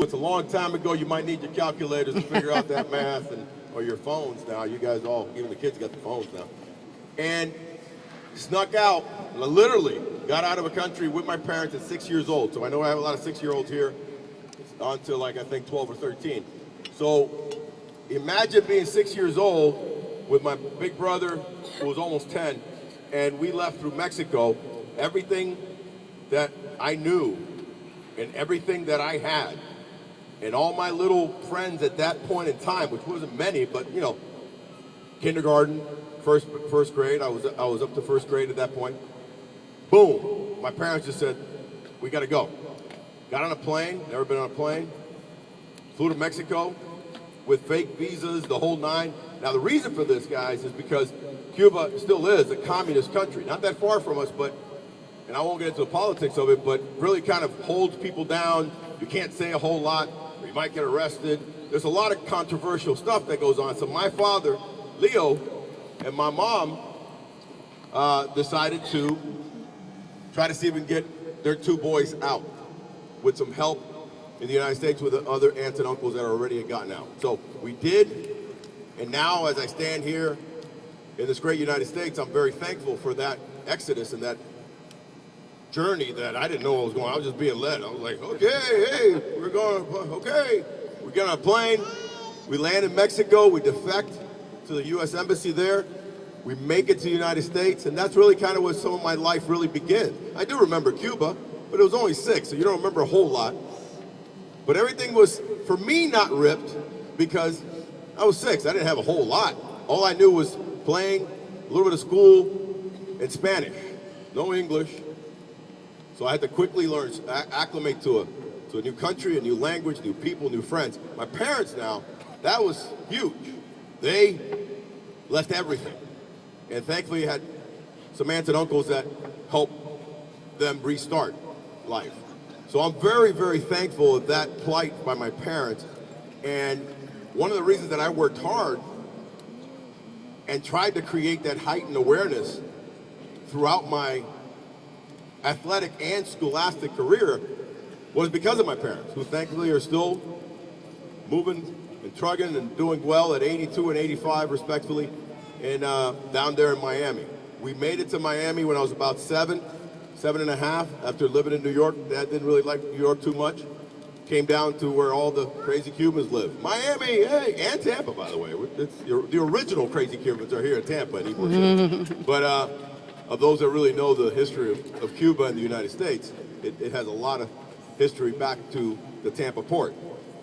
It's a long time ago. You might need your calculators to figure out that math, or your phones now. You guys all, even the kids got the phones now. And snuck out, literally got out of a country with my parents at 6 years old. So I know I have a lot of 6-year-olds here, on to like I think 12 or 13. So imagine being 6 years old with my big brother who was almost 10, and we left through Mexico. Everything that I knew and everything that I had and all my little friends at that point in time, which wasn't many, but you know, kindergarten, first grade, I was up to first grade at that point. Boom, my parents just said, we gotta go. Got on a plane, never been on a plane, flew to Mexico with fake visas, the whole nine. Now the reason for this, guys, is because Cuba still is a communist country. Not that far from us, but, and I won't get into the politics of it, but really kind of holds people down. You can't say a whole lot, or you might get arrested. There's a lot of controversial stuff that goes on. So my father, Leo, and my mom decided to try to see if we can get their 2 boys out with some help in the United States with the other aunts and uncles that already had gotten out. So we did, and now as I stand here in this great United States, I'm very thankful for that exodus and that journey that I didn't know I was going. I was just being led. I was like, okay, hey, we're going, okay. We get on a plane, we land in Mexico, we defect to the U.S. Embassy there, we make it to the United States, and that's really kind of where some of my life really began. I do remember Cuba, but it was only 6, so you don't remember a whole lot. But everything was, for me, not ripped because I was 6. I didn't have a whole lot. All I knew was playing, a little bit of school, and Spanish. No English. So I had to quickly learn, acclimate to a new country, a new language, new people, new friends. My parents now, that was huge. They left everything. And thankfully had some aunts and uncles that helped them restart life. So I'm very, very thankful of that plight by my parents. And one of the reasons that I worked hard and tried to create that heightened awareness throughout my athletic and scholastic career was because of my parents, who thankfully are still moving and trucking and doing well at 82 and 85 respectively, and down there in Miami. We made it to Miami when I was about 7 and a half, after living in New York. Dad didn't really like New York too much. Came down to where all the crazy Cubans live. Miami, hey, and Tampa, by the way. The original crazy Cubans are here in Tampa in East City. But of those that really know the history of Cuba and the United States, it has a lot of history back to the Tampa port.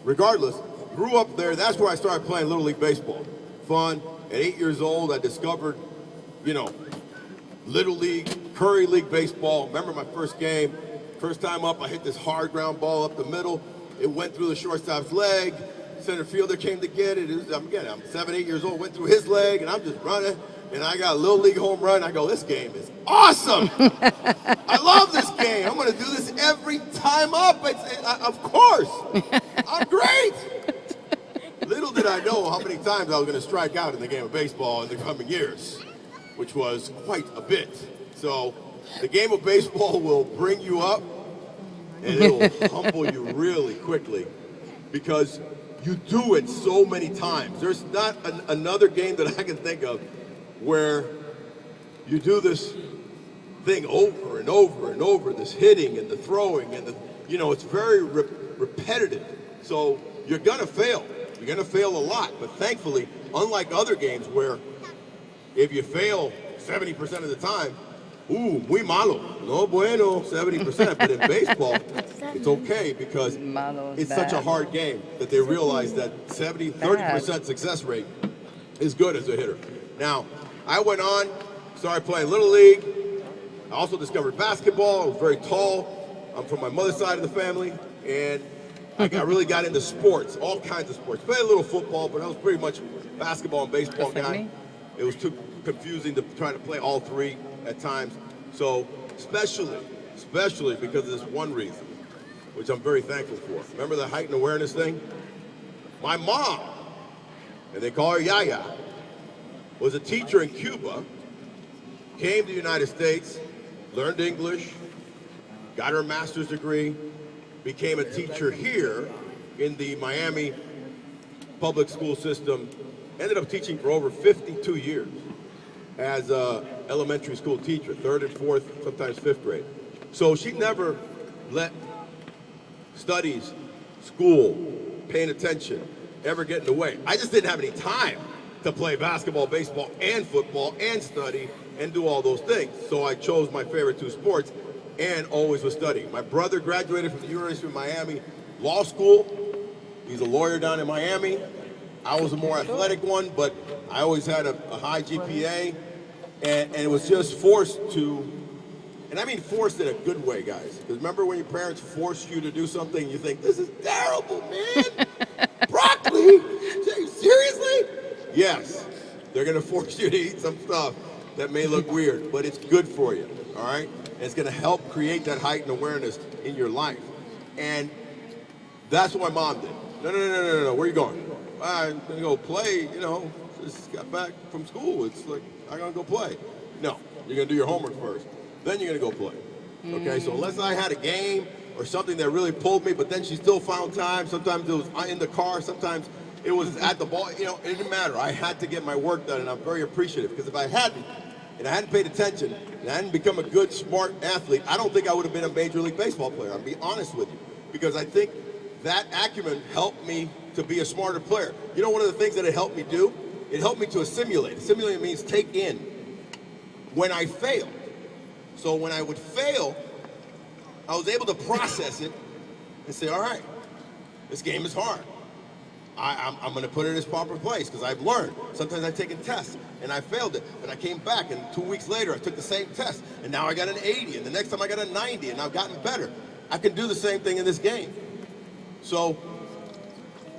Regardless, grew up there. That's where I started playing Little League Baseball. Fun. At 8 years old, I discovered, you know, Little League, Curry League baseball. Remember my first game, first time up, I hit this hard ground ball up the middle. It went through the shortstop's leg. Center fielder came to get it. I'm 7, 8 years old, went through his leg, and I'm just running, and I got a Little League home run. I go, this game is awesome. I love this game. I'm going to do this every time up. Of course. I'm great. Little did I know how many times I was going to strike out in the game of baseball in the coming years, which was quite a bit. So the game of baseball will bring you up, and it'll humble you really quickly because you do it so many times. There's not another game that I can think of where you do this thing over and over and over, this hitting and the throwing and it's very repetitive. So you're gonna fail. You're gonna fail a lot, but thankfully, unlike other games where if you fail 70% of the time, ooh, muy malo, no bueno, 70%. But in baseball, it's okay because it's such a hard game that they realize that 30% success rate is good as a hitter. Now, I went on, started playing Little League. I also discovered basketball. I was very tall. I'm from my mother's side of the family, and I really got into sports, all kinds of sports. Played a little football, but I was pretty much basketball and baseball guy. It was too confusing to try to play all three at times. So especially because of this one reason, which I'm very thankful for. Remember the heightened awareness thing? My mom, and they call her Yaya, was a teacher in Cuba, came to the United States, learned English, got her master's degree, became a teacher here in the Miami public school system. Ended up teaching for over 52 years as a elementary school teacher, 3rd and 4th, sometimes 5th grade. So she never let studies, school, paying attention, ever get in the way. I just didn't have any time to play basketball, baseball, and football, and study, and do all those things. So I chose my favorite 2 sports, and always was studying. My brother graduated from the University of Miami Law School. He's a lawyer down in Miami. I was a more athletic one, but I always had a high GPA, and it was just forced to, and I mean forced in a good way, guys. Because remember when your parents force you to do something, you think, this is terrible, man. Broccoli? Seriously? Yes, they're gonna force you to eat some stuff that may look weird, but it's good for you, all right? And it's gonna help create that heightened awareness in your life. And that's what my mom did. No, where are you going? I'm gonna go play, just got back from school. It's like, I'm gonna go play. No, you're gonna do your homework first. Then you're gonna go play. Okay, so unless I had a game or something that really pulled me, but then she still found time. Sometimes it was in the car, sometimes it was at the ball, it didn't matter. I had to get my work done, and I'm very appreciative, because if I hadn't, and I hadn't paid attention, and I hadn't become a good, smart athlete, I don't think I would have been a Major League Baseball player, I'll be honest with you. Because I think that acumen helped me to be a smarter player. You know one of the things that it helped me do? It helped me to assimilate. Assimilate means take in. When I failed. So when I would fail, I was able to process it and say, all right, this game is hard. I'm going to put it in its proper place because I've learned. Sometimes I've taken tests and I failed it, but I came back and 2 weeks later I took the same test and now I got an 80 and the next time I got a 90 and I've gotten better. I can do the same thing in this game. So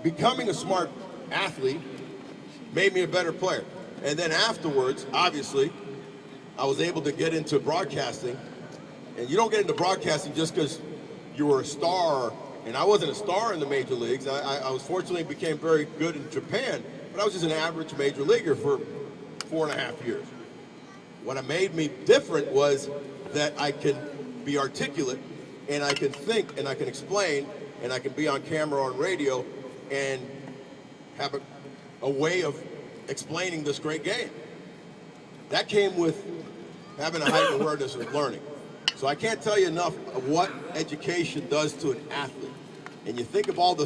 becoming a smart athlete made me a better player. And then afterwards, obviously, I was able to get into broadcasting. And you don't get into broadcasting just because you were a star. And I wasn't a star in the major leagues. I was fortunately became very good in Japan, but I was just an average major leaguer for 4.5 years. What made me different was that I can be articulate, and I can think, and I can explain, and I can be on camera or on radio, and have a way of explaining this great game. That came with having a heightened awareness of learning. So I can't tell you enough of what education does to an athlete. And you think of all the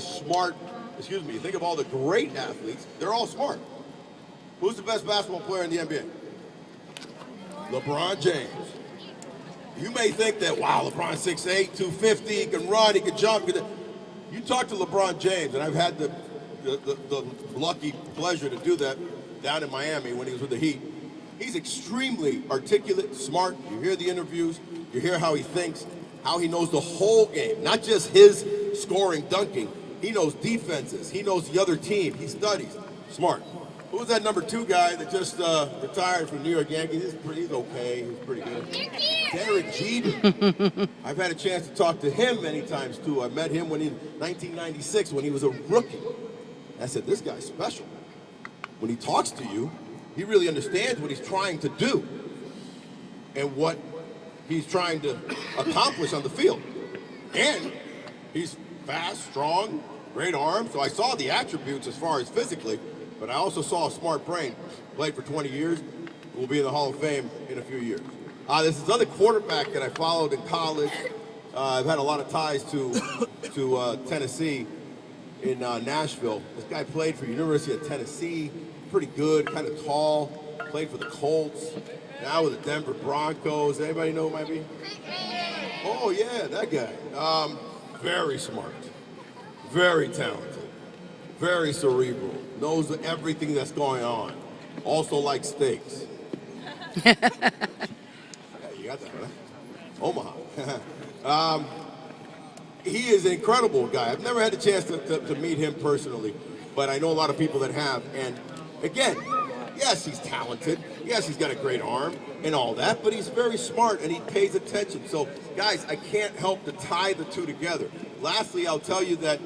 you think of all the great athletes, they're all smart. Who's the best basketball player in the NBA? LeBron James. You may think that, wow, LeBron's 6'8", 250, he can run, he can jump. You talk to LeBron James, and I've had the lucky pleasure to do that down in Miami when he was with the Heat. He's extremely articulate, smart. You hear the interviews, you hear how he thinks, how he knows the whole game, not just his scoring, dunking. He knows defenses. He knows the other team. He studies. Smart. Who was that number 2 guy that just retired from New York Yankees? He's okay. He's pretty good. Derek Jeter. I've had a chance to talk to him many times, too. I met him in 1996 when he was a rookie. I said, this guy's special. When he talks to you, he really understands what he's trying to do and what he's trying to accomplish on the field. And he's fast, strong, great arm. So I saw the attributes as far as physically, but I also saw a smart brain. Played for 20 years, will be in the Hall of Fame in a few years. There's this other quarterback that I followed in college. I've had a lot of ties to Tennessee in Nashville. This guy played for University of Tennessee, pretty good, kind of tall, played for the Colts, now with the Denver Broncos. Anybody know who might be? Oh yeah, that guy. Very smart, very talented, very cerebral, knows everything that's going on. Also likes steaks. Yeah, you got that, right? Omaha. He is an incredible guy. I've never had the chance to meet him personally, but I know a lot of people that have. And again, yes, he's talented. Yes, he's got a great arm and all that, but he's very smart and he pays attention. So, guys, I can't help to tie the two together. Lastly, I'll tell you that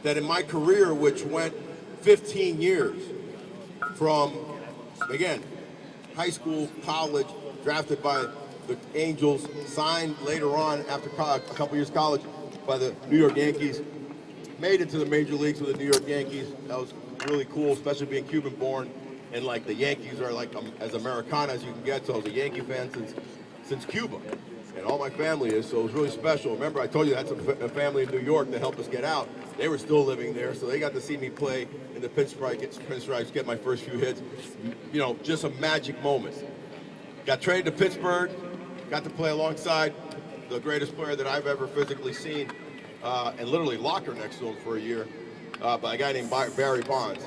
in my career, which went 15 years from, again, high school, college, drafted by the Angels, signed later on after a couple years college by the New York Yankees. made it to the major leagues with the New York Yankees. That was really cool, especially being Cuban born. And like the Yankees are like as Americana as you can get. So I was a Yankee fan since Cuba. And all my family is, so it was really special. Remember, I told you I had a family in New York that helped us get out. They were still living there, so they got to see me play in the pinstripes, get my first few hits. You know, just a magic moment. Got traded to Pittsburgh, got to play alongside the greatest player that I've ever physically seen, and literally locker next to him for a year, by a guy named Barry Bonds.